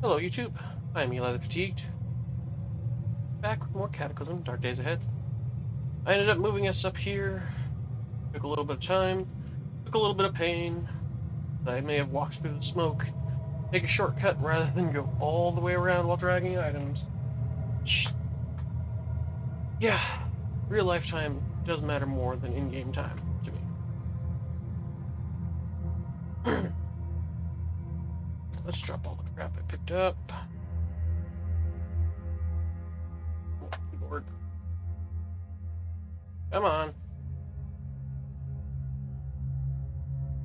Hello YouTube, I am Eli the Fatigued, back with more Cataclysm, Dark Days Ahead. I ended up moving us up here, took a little bit of time, took a little bit of pain. I may have walked through the smoke, take a shortcut rather than go all the way around while dragging items. Yeah, real life time does matter more than in-game time to me. Let's drop all the crap I picked up. Keyboard. Come on.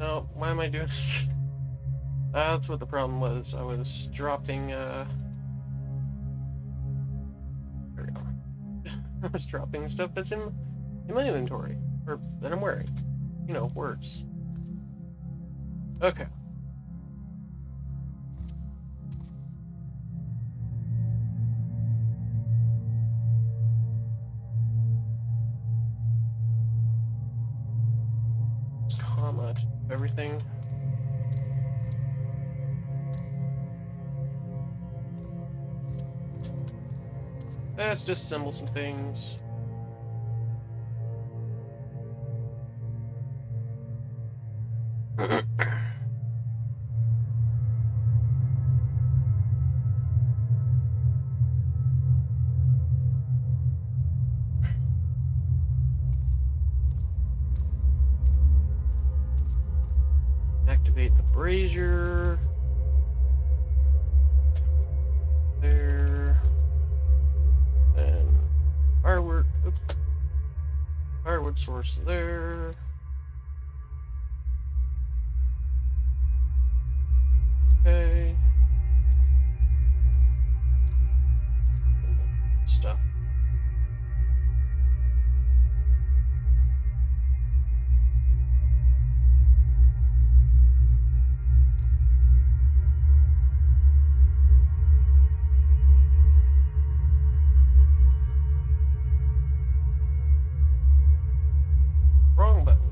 No, why am I doing this? That's what the problem was. I was dropping, there we go. I was dropping stuff that's in my inventory, or that I'm wearing. You know, words. Okay. Comma to everything. Let's disassemble some things. Activate the brazier. There. And firewood. Oops. Firewood source there. Okay. Stuff. Wrong button.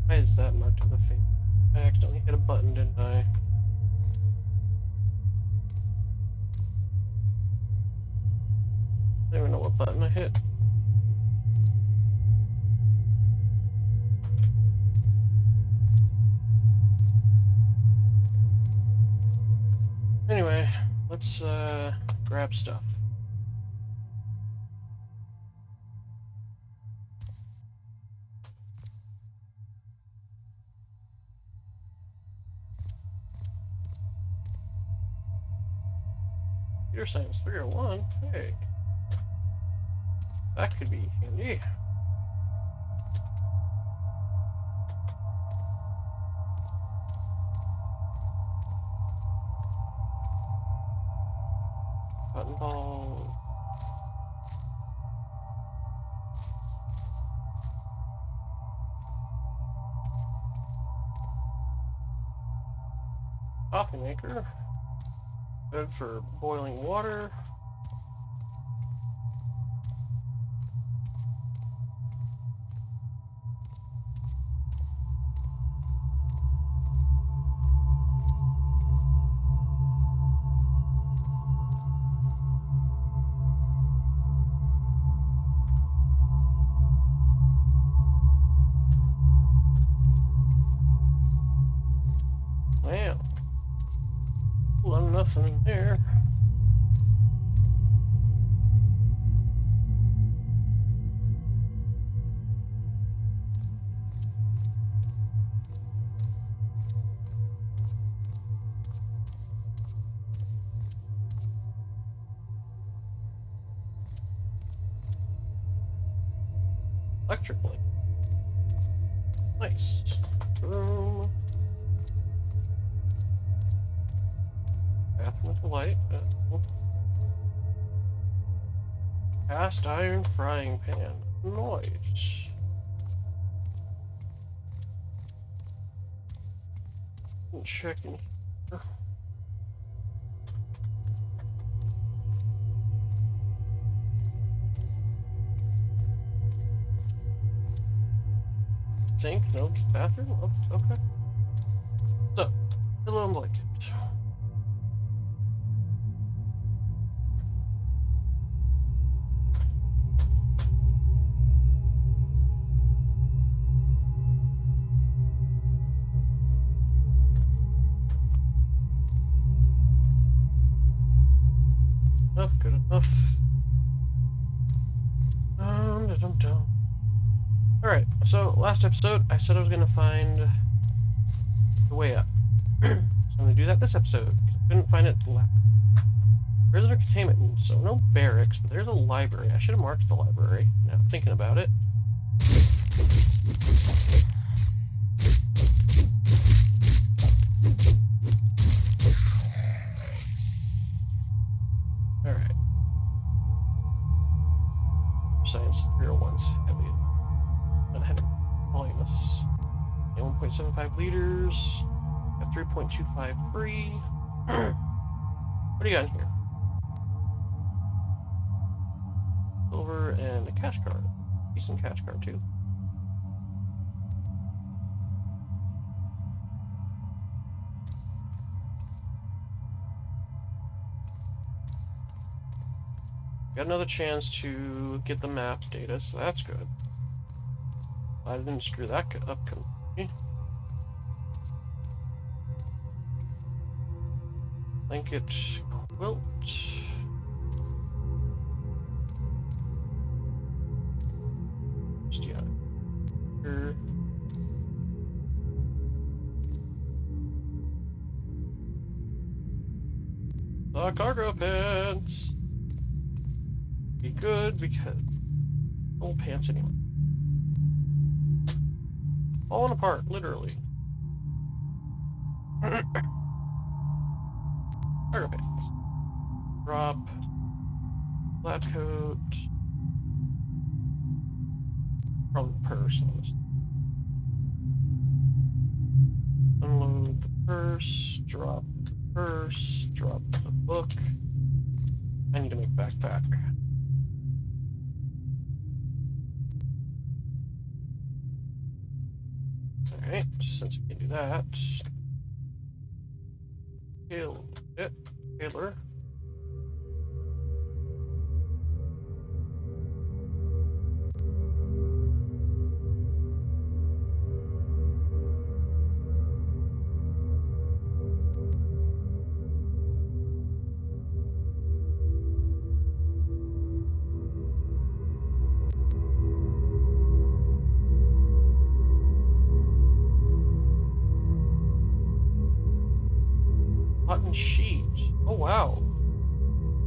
Why is that marked on the face? I accidentally hit a button, didn't I? I don't even know what button I hit. Anyway, let's grab stuff. Computer Science 301. Hey. That could be handy. Button ball. Coffee maker. Good for boiling water. Wow. Well, nothing in there. Electrically. Nice. Boom. Bathroom with the light. Cast iron frying pan. Nice. Check in here. Sink? No. Bathroom? Oh, okay. So, pillow and blanket. Enough, good enough. Alright, so last episode I said I was gonna find the way up. So I'm gonna do that this episode, because I couldn't find it last. Prisoner containment, so no barracks, but there's a library. I should have marked the library, now I'm thinking about it. Alright. Science 301's heavy. Not heavy. Voluminous. 1.75 liters. Got 3.25 free. What do you got in here? Silver and a cash card. Decent cash card too. Got another chance to get the map data, so that's good. I didn't screw that up completely. Blanket, quilt. Yeah. Here. The cargo pants. Be good because old pants anyway. Falling apart, literally. Cargo pants. Drop. Flat coat. Probably the purse, honestly. Unload the purse. Drop the purse. Drop the book. I need to make backpack. Alright, since we can do that. Taylor. Cotton sheet. Oh wow.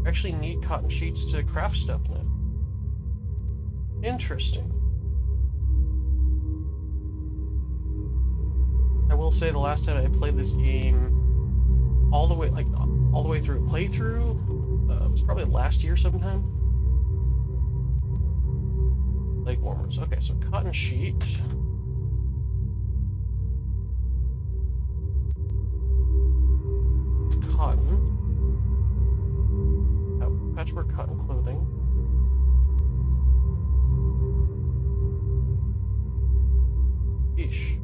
I actually need cotton sheets to craft stuff now. Interesting. I will say the last time I played this game all the way through a playthrough was probably last year sometime. Leg warmers. Okay, so cotton sheet. Cotton. Patchwork cotton clothing. Eesh.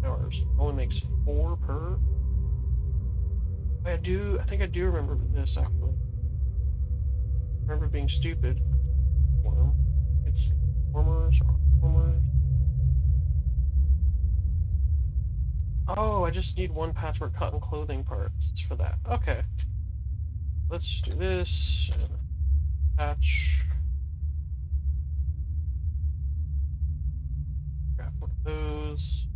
Hours. Only makes 4 per. I think I do remember this actually. I remember being stupid. Worm. It's warmers or warmers. Oh, I just need 1 patchwork cotton clothing parts for that. Okay. Let's do this. Patch. Grab one of those.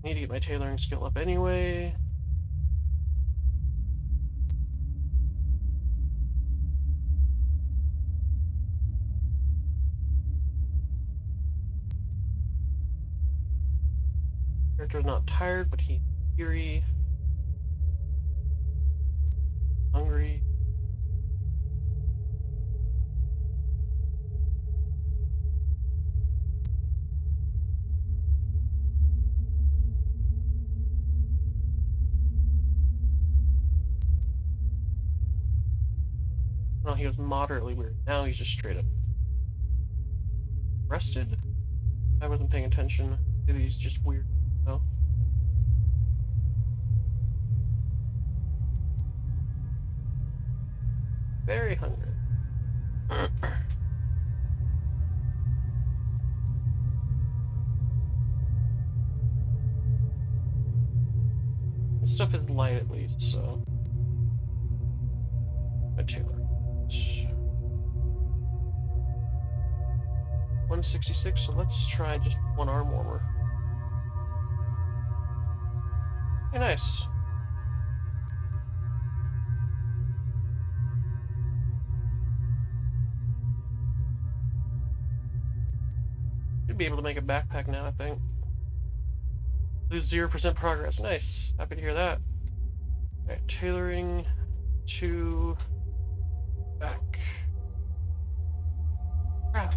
Need to get my tailoring skill up anyway. Character's not tired, but he's weary. Hungry. Well, he was moderately weird. Now he's just straight up. rested? I wasn't paying attention to these just weird. No. Very hungry. This stuff is light at least, so. A tailor. 166, so let's try just one arm warmer. Hey, nice. Should be able to make a backpack now, I think. Lose 0% progress. Nice. Happy to hear that. Alright, tailoring to back. Crap.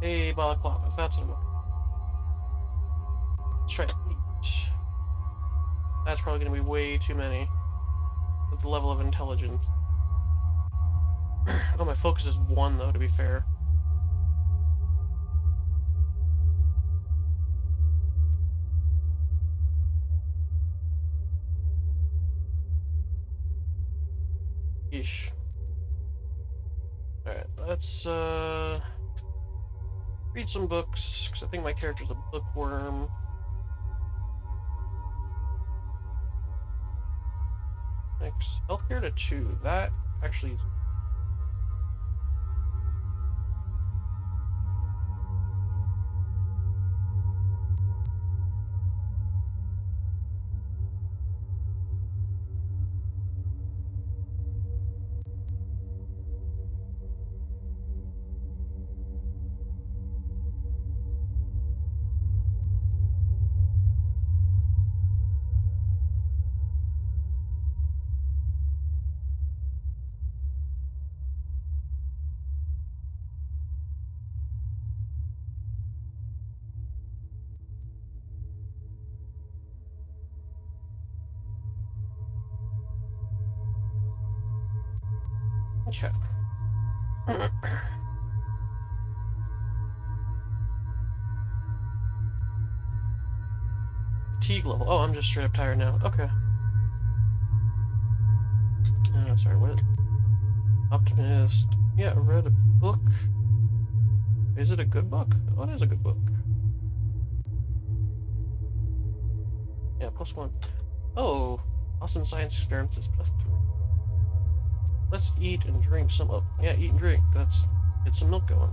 Hey, balaclavas. That's what I'm looking for. Let's try to eat. That's probably going to be way too many. With the level of intelligence. Oh, my focus is 1, though, to be fair. Yeesh. Alright, let's, read some books, because I think my character's a bookworm. Next, healthcare to 2. That actually is... Okay. Fatigue level. Oh, I'm just straight up tired now. Okay. Sorry, what? Optimist. Yeah, I read a book. Is it a good book? Oh, it is a good book. Yeah, +1. Oh, awesome science experiments is +3. Let's eat and drink some. Oh, yeah, eat and drink. Let's get some milk going.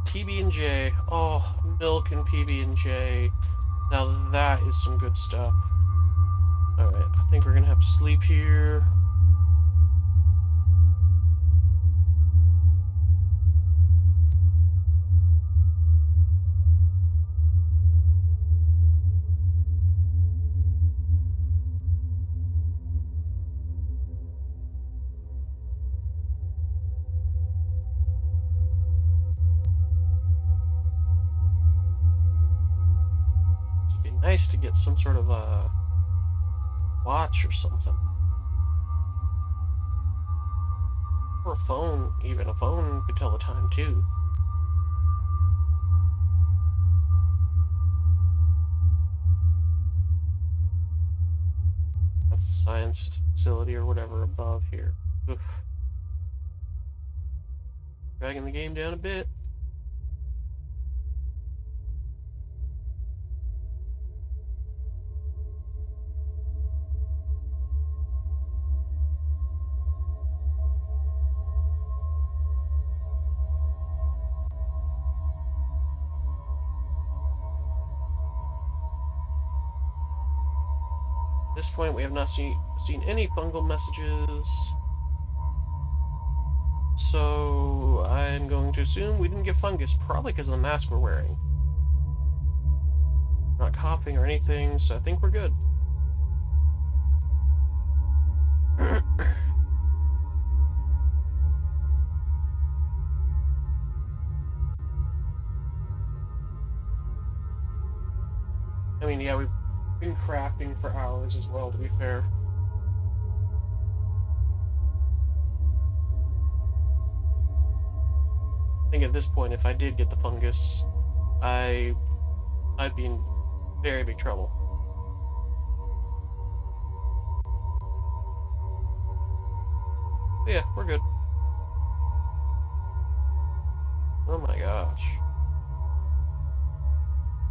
PB&J. Oh, milk and PB&J. Now that is some good stuff. Alright, I think we're gonna have to sleep here. It'd be nice to get some sort of a watch or something. Or a phone, even. A phone could tell the time, too. That's a science facility or whatever above here. Oof. Dragging the game down a bit. At this point, we have not seen any fungal messages. So, I'm going to assume we didn't get fungus, probably because of the mask we're wearing. Not coughing or anything, so I think we're good. I mean, yeah, we've been crafting for hours as well, to be fair. think at this point, if I did get the fungus, I'd be in very big trouble. But yeah, we're good. Oh my gosh.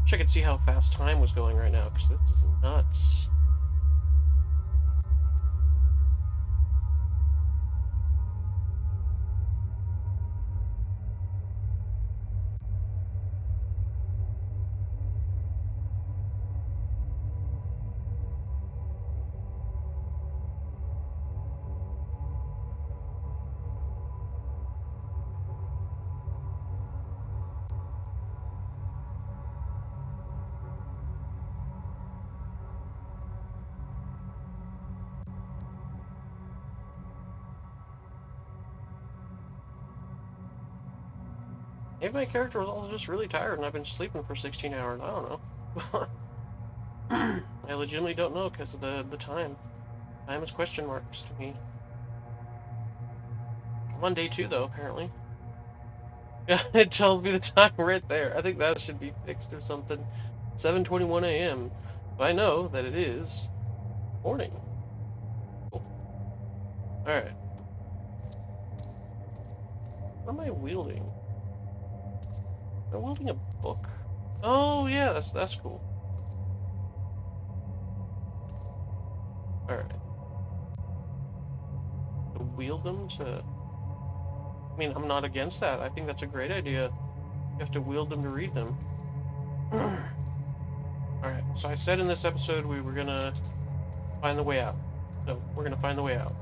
Wish I could see how fast time was going right now, because this is nuts. Maybe my character was also just really tired and I've been sleeping for 16 hours. I don't know. I legitimately don't know because of the time. Time is question marks to me. I'm on day 2 though, apparently. Yeah, it tells me the time right there. I think that should be fixed or something. 7:21 a.m. But I know that it is morning. Cool. Alright. What am I wielding? Am I wielding a book? Oh yeah, that's cool. Alright. To wield them to... I mean, I'm not against that. I think that's a great idea. You have to wield them to read them. Alright, so I said in this episode we were gonna find the way out. So, we're gonna find the way out.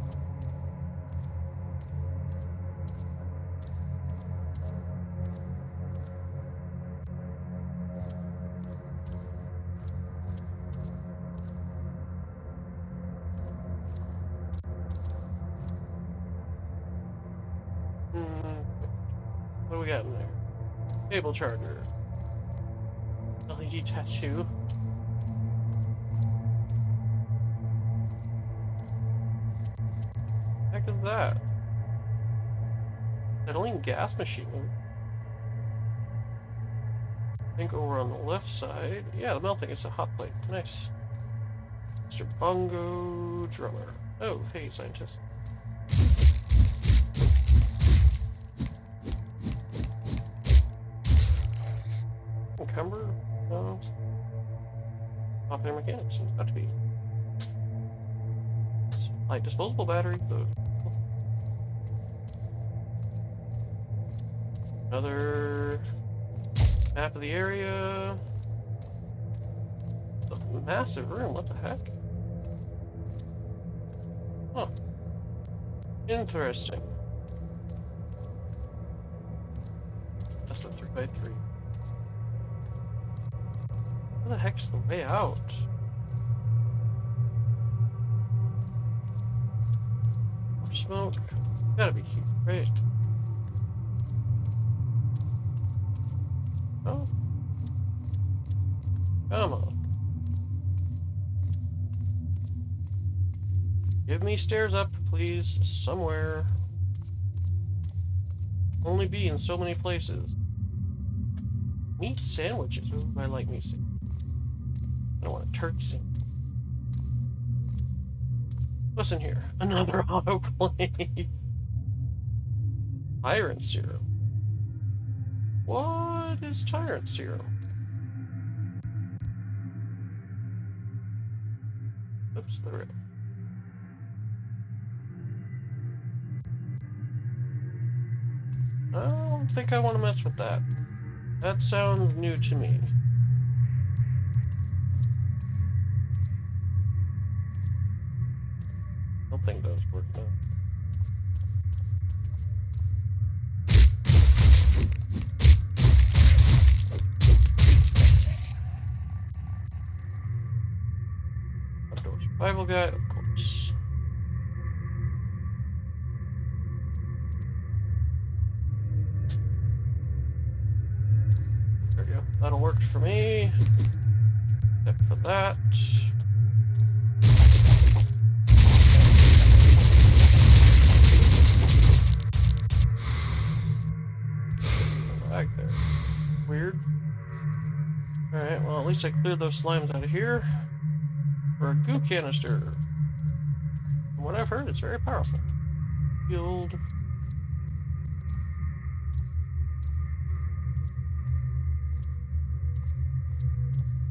What do we got in there? Cable charger. LED tattoo. What the heck is that? Settling gas machine. I think over on the left side. Yeah, the melting. It's a hot plate. Nice. Mr. Bongo drummer. Oh, hey, scientist. Encumber? No. Popular mechanics. It's got to be. Light disposable battery. Cool. Another map of the area. It's a massive room. What the heck? Huh. Interesting. Just a 3x3. Where the heck's the way out? Smoke. Gotta be here, right? Oh. Come on. Give me stairs up, please, somewhere. Only be in so many places. Meat sandwiches. Ooh, I like meat sandwiches. I don't want a turkey sandwich. Listen here. Another autoclave. Tyrant serum. What is tyrant serum? Oops, there we go. I don't think I want to mess with that. That sounds new to me. I don't think those work now. Outdoor survival guide, of course. There we go. That'll work for me. Except for that. back there. Weird. Alright, well, at least I cleared those slimes out of here. For a goo canister. From what I've heard, it's very powerful. Healed.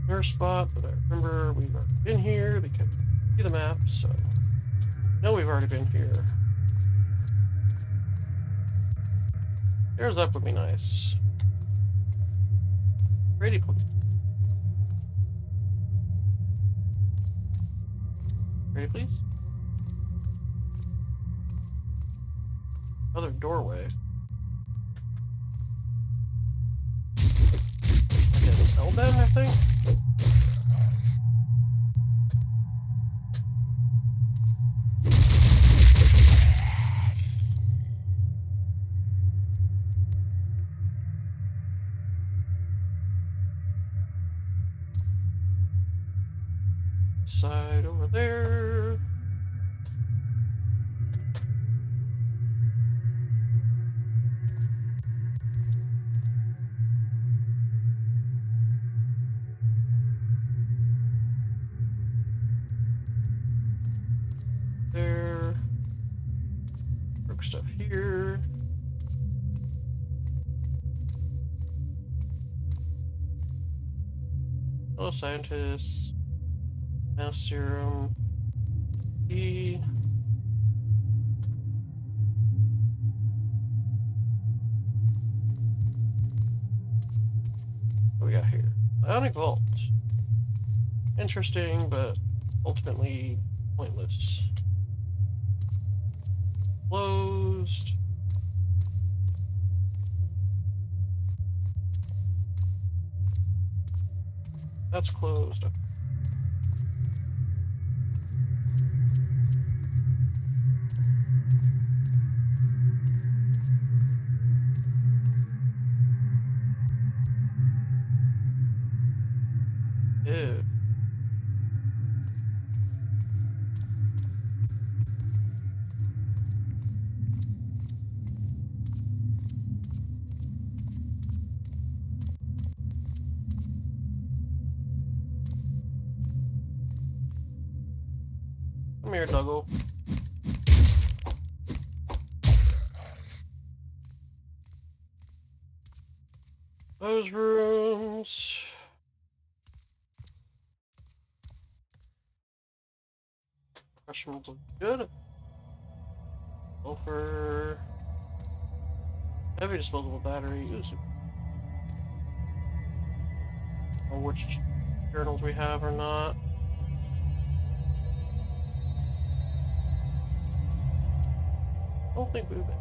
Nurse spot, but I remember we've already been here because I see the map, so no, we've already been here. Stairs up would be nice. Ready, please. Ready, please. Another doorway. Getting held then, I think. Side over there. There. Broke stuff here. Hello, scientists. Now serum. E. What we got here? Ionic vault. Interesting, but ultimately pointless. Closed. That's closed. Ew. Come here, Duggle. Those rooms. Questions look good. Sulfur. Heavy disposable battery. Use it. Or which journals we have or not. I don't think we've been.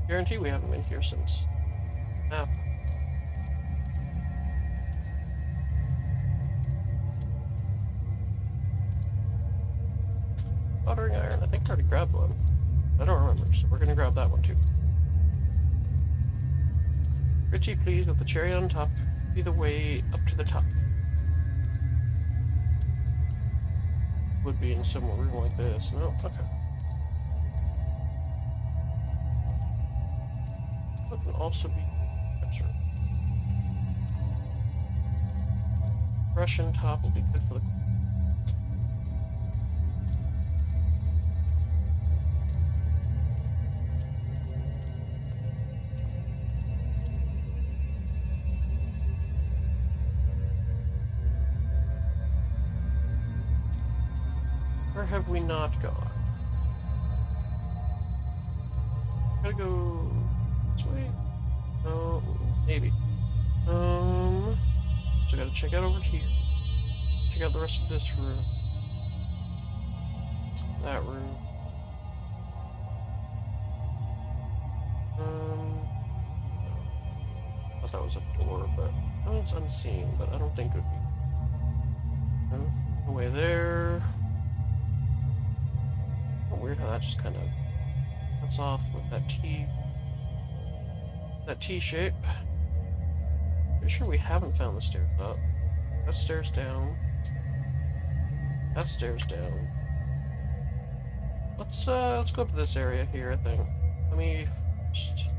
Guarantee we haven't been here since. Map. Soldering iron. I think I already grabbed one. I don't remember, so we're gonna grab that one too. Richie, please, with the cherry on top. Be the way up to the top. Would be in some room like this. No? Okay. That can also be better. Russian top will be good for the. Where have we not gone? Gotta go this way? Oh, maybe. So I gotta check out over here. Check out the rest of this room. That room. I thought that was a door, but no, it's unseen, but I don't think it would be. No way there. Weird how that just kind of cuts off with that T shape. Pretty sure we haven't found the stairs up. That stairs down. That stairs down. Let's go up to this area here, I think. Let me just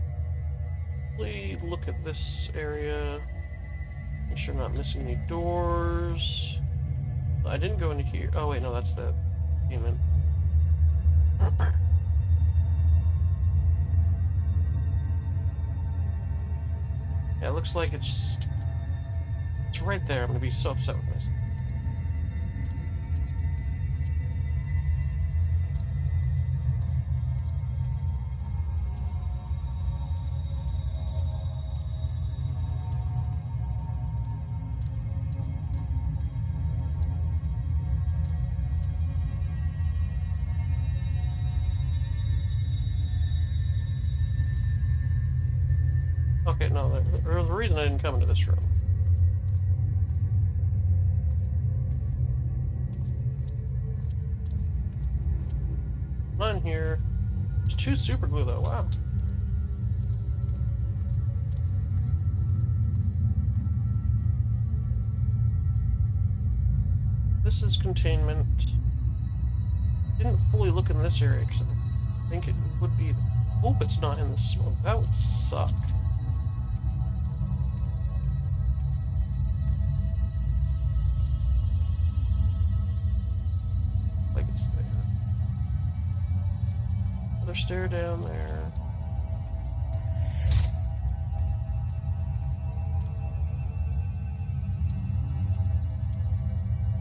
quickly look at this area. Make sure I'm not missing any doors. I didn't go into here. Oh wait, no, that's the payment. Yeah, it looks like it's right there. I'm gonna be so upset with myself. Okay, no, there's a reason I didn't come into this room. None here. There's 2 super glue though, wow. This is containment. Didn't fully look in this area because I think it would be. Hope it's not in the smoke. That would suck. Like it's there. Another stair down there.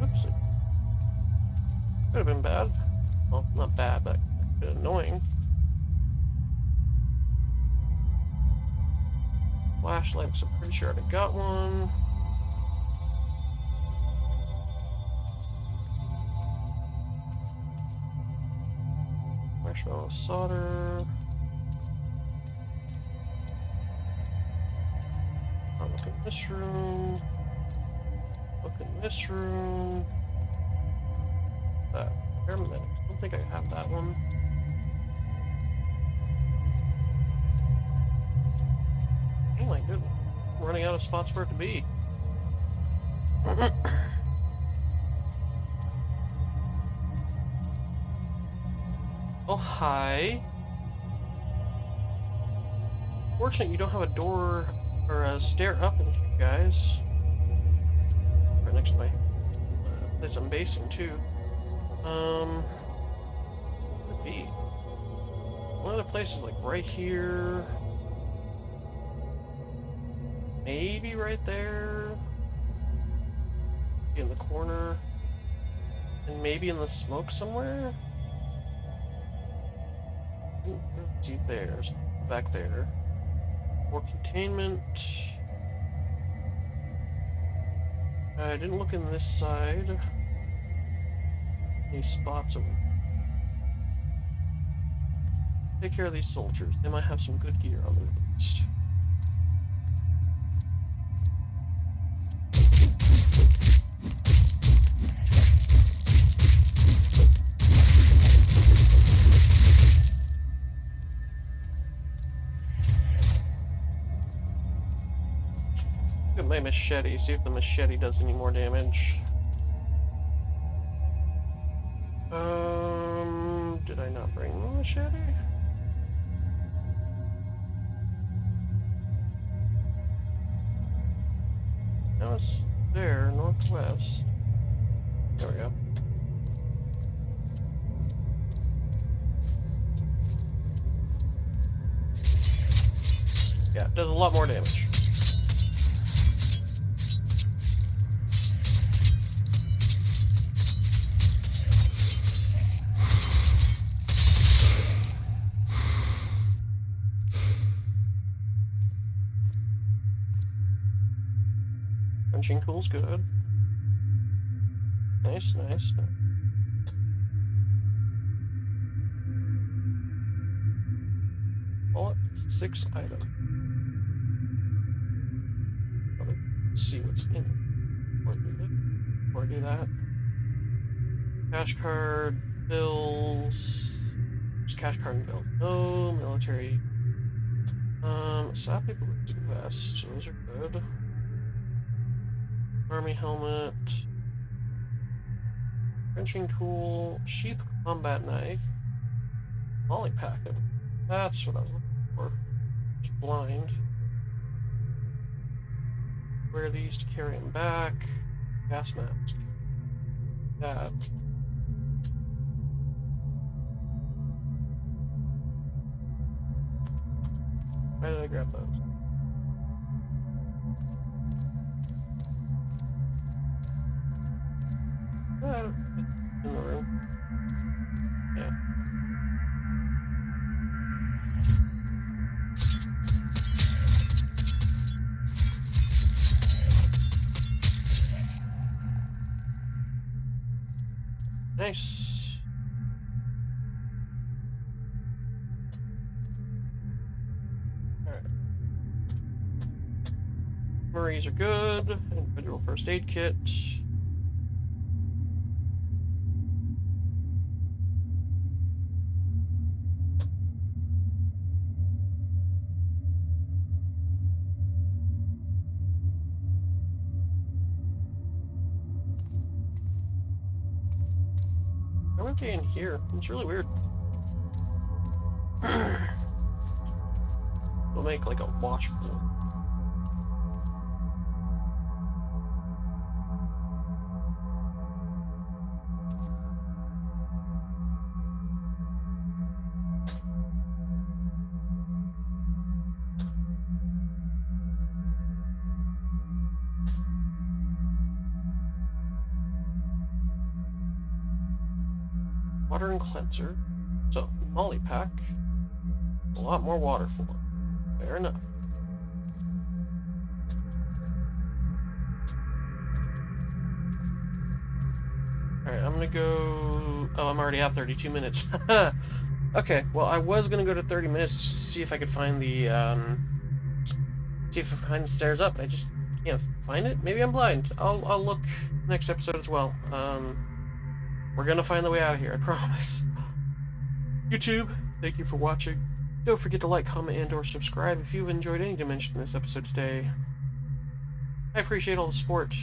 Oopsie. Could have been bad. Well, not bad, but a bit annoying. Flashlights, I'm pretty sure I got one. Marshmallow solder. I'll look in this room. Look in this room. Paramedic. I don't think I have that one. Oh my goodness. I'm running out of spots for it to be. Oh, hi. Fortunate you don't have a door or a stair up in here, guys. Right next to my place I'm basing, too. What would it be? One of the places, like, right here. Maybe right there. In the corner. And maybe in the smoke somewhere? See, there's back there. More containment. I didn't look in this side. Any spots of. Take care of these soldiers. They might have some good gear on them at least. Look at my machete, see if the machete does any more damage. Did I not bring the machete? That was there, northwest. There we go. Yeah, it does a lot more damage. Punching tool's good. Nice, nice. Bullet, 6 items. Let's see what's in it before I do that. Cash card, bills. There's cash card and bills. No military. Sap paper with vest. So those are good. Army helmet. Wrenching tool. Sheath combat knife. Molly packet. That's what I was looking for. Just blind. Wear these to carry him back. Gas mask. That. Why did I grab those? In the room. Yeah. Nice. Alright. Murrays are good. Individual first aid kit. I went in here. It's really weird. We'll make like a wash pool. Water and cleanser. So, molly pack. A lot more water for it. Fair enough. Alright, I'm gonna go... Oh, I'm already at 32 minutes. Okay, well, I was gonna go to 30 minutes to see if I could find the, see if I find the stairs up. I just can't find it. Maybe I'm blind. I'll look next episode as well. We're gonna find the way out of here, I promise. YouTube, thank you for watching. Don't forget to like, comment, and or subscribe if you've enjoyed any dimension in this episode today. I appreciate all the support,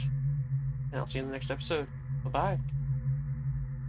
and I'll see you in the next episode. Bye-bye.